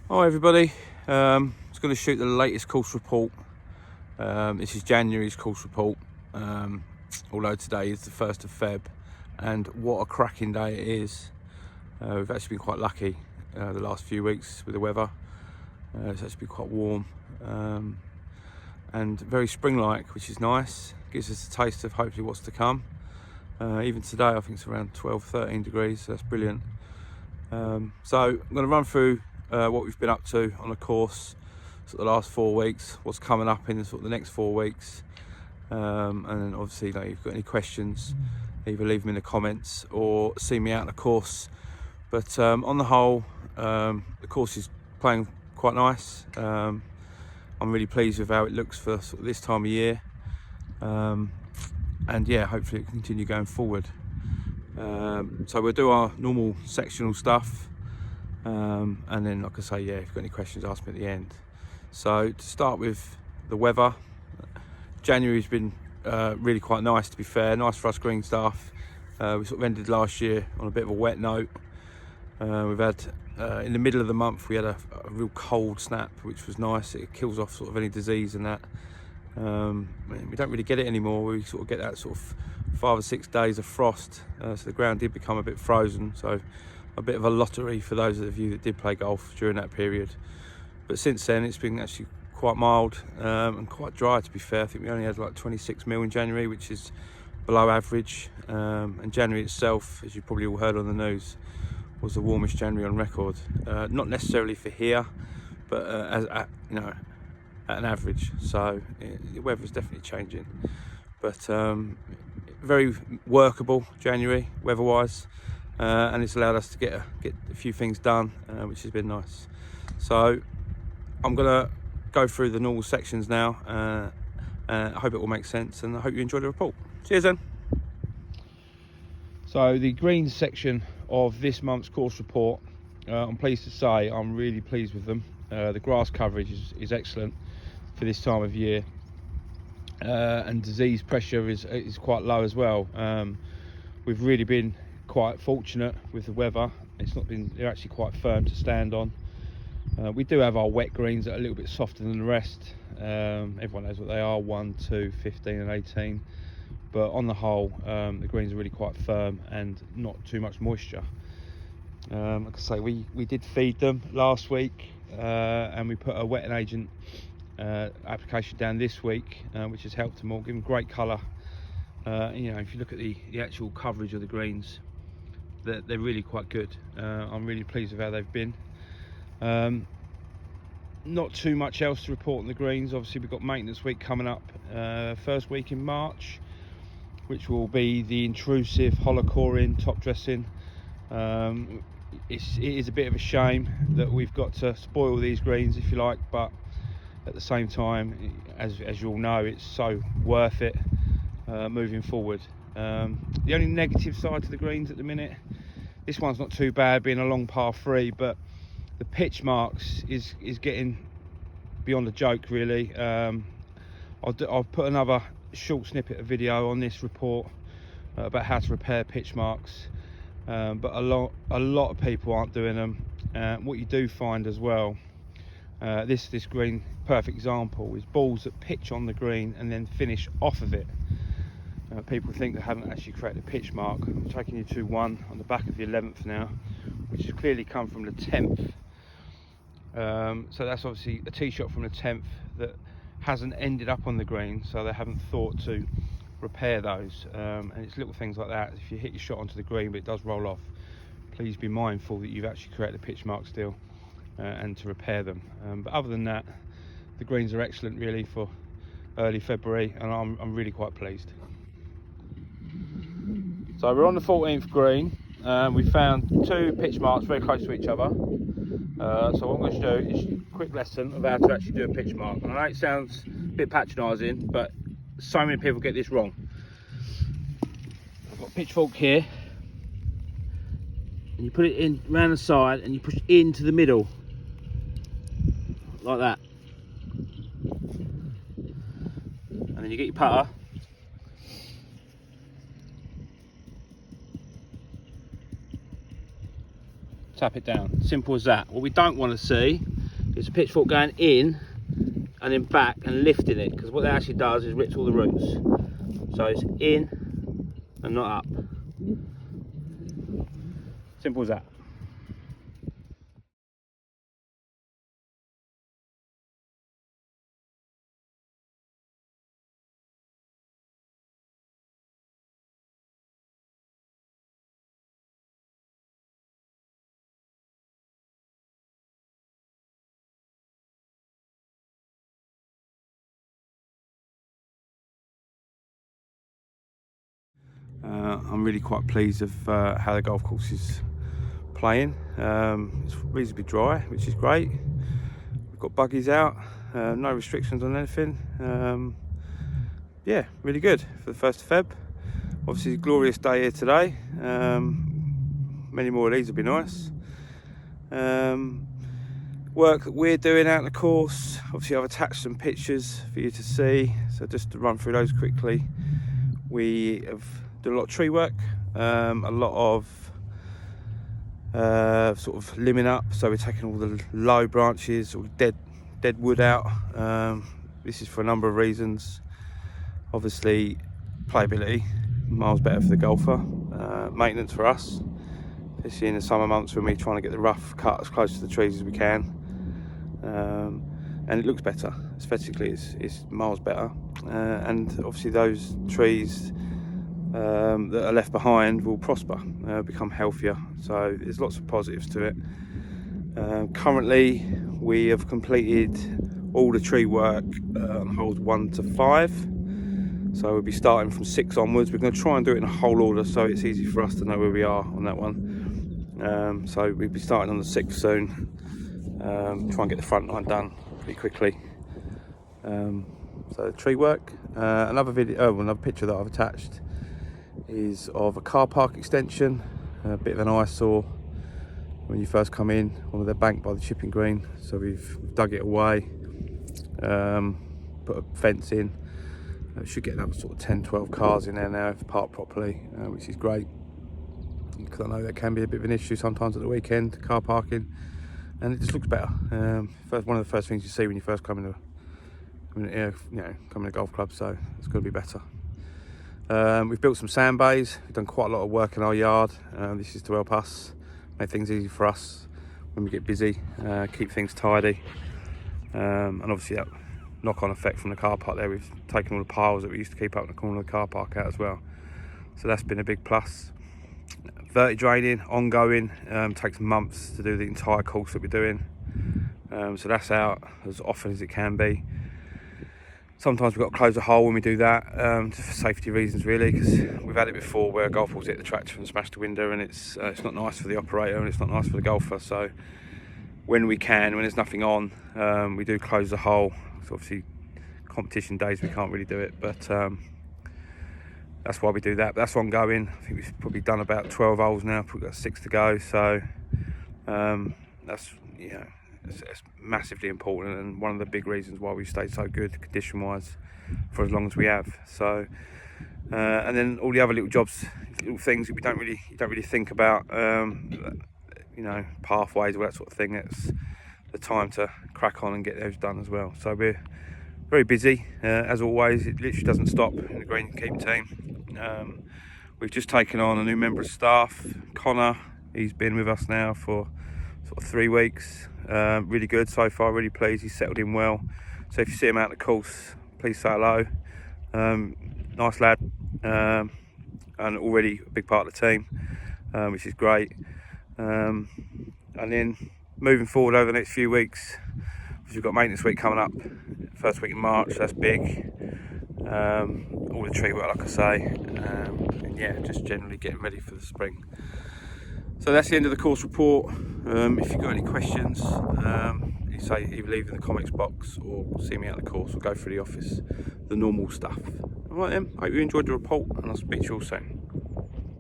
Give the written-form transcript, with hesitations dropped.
Hi everybody, just going to shoot the latest course report. This is January's course report, although today is the 1st of Feb, and what a cracking day it is. We've actually been quite lucky the last few weeks with the weather. It's actually been quite warm and very spring-like, which is nice. Gives us a taste of hopefully what's to come. Even today I think it's around 12-13 degrees, so that's brilliant. So I'm going to run through what we've been up to on the course sort of the last 4 weeks, what's coming up in the next 4 weeks, and then obviously if you've got any questions, either leave them in the comments or see me out on the course. But on the whole, the course is playing quite nice. I'm really pleased with how it looks for sort of this time of year, and yeah, hopefully it can continue going forward. So we'll do our normal sectional stuff, and then like I say, yeah, if you've got any questions, ask me at the end. So to start with the weather, January's been really quite nice, to be fair. Nice for us green staff. We sort of ended last year on a bit of a wet note. We've had in the middle of the month we had a real cold snap, which was nice. It kills off sort of any disease and that. We don't really get it anymore. We sort of get that sort of 5 or 6 days of frost, so the ground did become a bit frozen, so a bit of a lottery for those of you that did play golf during that period. But since then it's been actually quite mild and quite dry, to be fair. I think we only had like 26 mil in January, which is below average, and January itself, as you probably all heard on the news, was the warmest January on record. Not necessarily for here, but as you know, at an average. So the weather's definitely changing, but very workable January weather-wise, and it's allowed us to get a few things done, which has been nice. So I'm gonna go through the normal sections now. I hope it all makes sense, and I hope you enjoy the report. Cheers then. So the greens section of this month's course report, I'm pleased to say I'm really pleased with them. The grass coverage is excellent for this time of year, and disease pressure is quite low as well. We've really been quite fortunate with the weather. They're actually quite firm to stand on. We do have our wet greens that are a little bit softer than the rest. Everyone knows what they are: 1, 2, 15 and 18. But on the whole, the greens are really quite firm and not too much moisture. Like I say, we did feed them last week, and we put a wetting agent application down this week, which has helped them all, give them great colour. You know, if you look at the actual coverage of the greens, they're really quite good. I'm really pleased with how they've been. Not too much else to report on the greens. Obviously we've got maintenance week coming up, first week in March, which will be the intrusive hollow coring, top dressing. It is a bit of a shame that we've got to spoil these greens, if you like, but at the same time, as you all know, it's so worth it moving forward. The only negative side to the greens at the minute, this one's not too bad, being a long par 3, but the pitch marks is getting beyond a joke, really. I'll put another short snippet of video on this report about how to repair pitch marks, but a lot of people aren't doing them. What you do find as well, this green, perfect example, is balls that pitch on the green and then finish off of it. People think they haven't actually created a pitch mark. I'm taking you to one on the back of the 11th now, which has clearly come from the 10th. So that's obviously a tee shot from the 10th that hasn't ended up on the green, so they haven't thought to repair those. And it's little things like that. If you hit your shot onto the green but it does roll off, please be mindful that you've actually created a pitch mark still, and to repair them. But other than that, the greens are excellent really for early February, and I'm really quite pleased. So we're on the 14th green. We found 2 pitch marks very close to each other. So what I'm going to do is a quick lesson of how to actually do a pitch mark. And I know it sounds a bit patronising, but so many people get this wrong. I've got a pitchfork here, and you put it in round the side and you push into the middle like that, and then you get your putter, tap it down. Simple as that. What we don't want to see it's a pitchfork going in and then back and lifting it, because what that actually does is rips all the roots. So it's in and not up. Simple as that. I'm really quite pleased of how the golf course is playing. It's reasonably dry, which is great. We've got buggies out, no restrictions on anything. Yeah, really good for the 1st of Feb. Obviously, a glorious day here today. Many more of these would be nice. Work that we're doing out in the course, obviously I've attached some pictures for you to see, so just to run through those quickly. We have done a lot of tree work, a lot of sort of limbing up, so we're taking all the low branches, all dead wood out. This is for a number of reasons. Obviously playability, miles better for the golfer, maintenance for us, especially in the summer months when we're trying to get the rough cut as close to the trees as we can. And it looks better, aesthetically it's miles better, and obviously those trees that are left behind will prosper, become healthier, so there's lots of positives to it. Currently we have completed all the tree work on holes 1 to 5, so we'll be starting from 6 onwards. We're going to try and do it in a whole order so it's easy for us to know where we are on that one. So we'll be starting on the 6th soon. Try and get the front line done pretty quickly. So tree work. Another picture that I've attached is of a car park extension. A bit of an eyesore when you first come in on the bank by the chipping green. So we've dug it away, put a fence in. Should get another sort of 10-12 cars in there now if parked properly, which is great, because I know that can be a bit of an issue sometimes at the weekend, car parking. And it just looks better. One of the first things you see when you first come in a golf club, so it's going to be better. We've built some sand bays. We've done quite a lot of work in our yard. This is to help us make things easy for us when we get busy, keep things tidy, and obviously that knock-on effect from the car park there. We've taken all the piles that we used to keep up in the corner of the car park out as well, so that's been a big plus. Verti draining, ongoing, takes months to do the entire course that we're doing, so that's out as often as it can be. Sometimes we've got to close a hole when we do that, just for safety reasons really, because we've had it before where a golf ball's hit the tractor and smashed the window, and it's not nice for the operator and it's not nice for the golfer. So when we can, when there's nothing on, we do close the hole. So obviously competition days we can't really do it, but that's why we do that. But that's ongoing. I think we've probably done about 12 holes now. We've got 6 to go. So that's, it's massively important, and one of the big reasons why we've stayed so good condition-wise for as long as we have. So and then all the other little jobs, little things that you don't really think about. Pathways, all that sort of thing. It's the time to crack on and get those done as well. So we're very busy, as always. It literally doesn't stop in the Greenkeep team. We've just taken on a new member of staff, Connor. He's been with us now for sort of 3 weeks. Really good so far, really pleased. He's settled in well. So if you see him out on the course, please say hello. Nice lad, and already a big part of the team, which is great. And then moving forward over the next few weeks, we've got maintenance week coming up, first week in March. That's big. All the tree work, like I say, and yeah, just generally getting ready for the spring. So that's the end of the course report. If you've got any questions, you say either leave in the comments box or see me out the course or go through the office, the normal stuff. Alright then, hope you enjoyed the report, and I'll speak to you all soon.